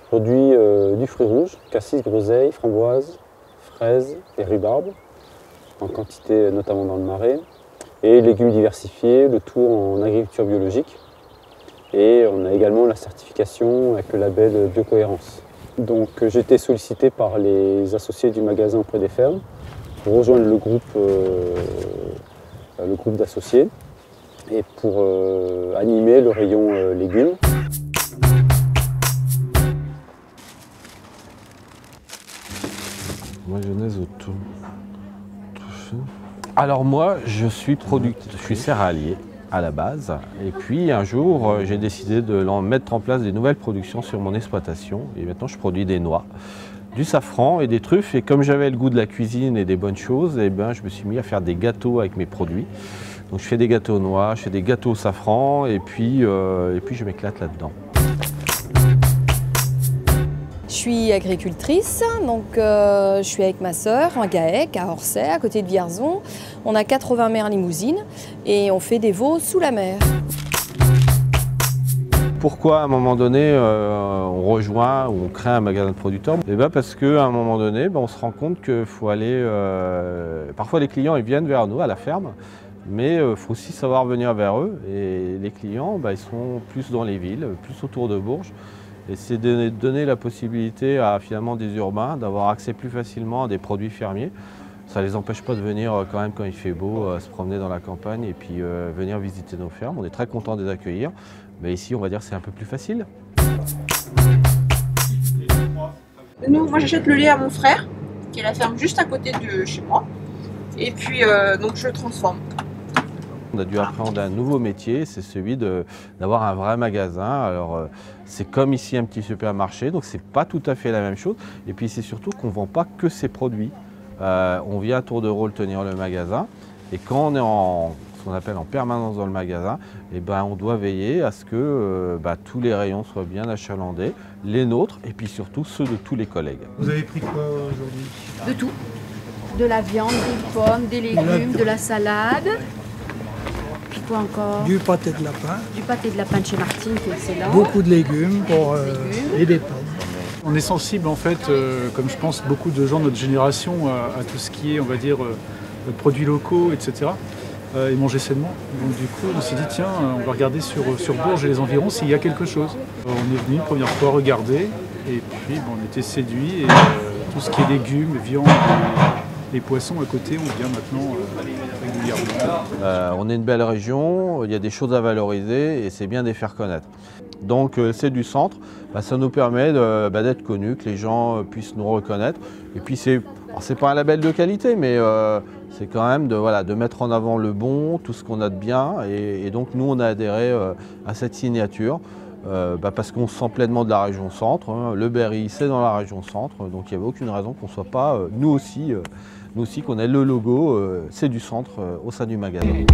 produis du fruit rouge, cassis, groseille, framboise, fraises et rhubarbe, en quantité notamment dans le Marais, et légumes diversifiés, le tout en agriculture biologique. Et on a également la certification avec le label Biocohérence. Donc j'ai été sollicité par les associés du magasin auprès des fermes pour rejoindre le groupe d'associés et pour animer le rayon légumes. Mayonnaise au thon. Alors moi, je suis producteur, je suis céréalier à la base. Et puis un jour, j'ai décidé de mettre en place des nouvelles productions sur mon exploitation. Et maintenant, je produis des noix, du safran et des truffes. Et comme j'avais le goût de la cuisine et des bonnes choses, eh ben, je me suis mis à faire des gâteaux avec mes produits. Donc je fais des gâteaux aux noix, je fais des gâteaux au safran et puis je m'éclate là-dedans. Je suis agricultrice, donc je suis avec ma sœur en Gaec, à Orsay, à côté de Vierzon. On a 80 mères limousines et on fait des veaux sous la mer. Pourquoi à un moment donné on rejoint ou on crée un magasin de producteurs? Eh bien parce qu'à un moment donné, on se rend compte qu'il faut aller... parfois les clients ils viennent vers nous à la ferme, mais il faut aussi savoir venir vers eux. Et les clients, ils sont plus dans les villes, plus autour de Bourges. Et c'est de donner la possibilité à finalement des urbains d'avoir accès plus facilement à des produits fermiers. Ça ne les empêche pas de venir quand même quand il fait beau, se promener dans la campagne et puis venir visiter nos fermes. On est très content de les accueillir. Mais ici, on va dire que c'est un peu plus facile. Moi j'achète le lait à mon frère, qui est la ferme juste à côté de chez moi. Et puis donc je le transforme. On a dû appréhender un nouveau métier, c'est celui d'avoir un vrai magasin. Alors c'est comme ici un petit supermarché, donc c'est pas tout à fait la même chose. Et puis c'est surtout qu'on ne vend pas que ses produits. On vient à tour de rôle tenir le magasin. Et quand on est ce qu'on appelle en permanence dans le magasin, on doit veiller à ce que tous les rayons soient bien achalandés, les nôtres et puis surtout ceux de tous les collègues. Vous avez pris quoi aujourd'hui? De tout. De la viande, des pommes, des légumes, de la salade. Puis quoi encore? Du pâté de lapin. Du pâté de lapin de chez Martine qui est excellent. Beaucoup de légumes et des pommes. On est sensible en fait, comme je pense beaucoup de gens de notre génération, à tout ce qui est, on va dire, produits locaux, etc. Et manger sainement. Donc du coup, on s'est dit, tiens, on va regarder sur Bourges et les environs s'il y a quelque chose. On est venu une première fois regarder, et puis on était séduits, et tout ce qui est légumes, viande, les poissons à côté, on vient maintenant régulièrement. On est une belle région, il y a des choses à valoriser, et c'est bien de les faire connaître. Donc c'est du centre, ça nous permet d'être connus, que les gens puissent nous reconnaître. Et puis c'est pas un label de qualité, mais c'est quand même de mettre en avant le bon, tout ce qu'on a de bien. Et donc nous on a adhéré à cette signature parce qu'on se sent pleinement de la région centre. Hein. Le Berry c'est dans la région centre, donc il n'y avait aucune raison qu'on ne soit pas, nous aussi qu'on ait le logo, c'est du centre au sein du magasin.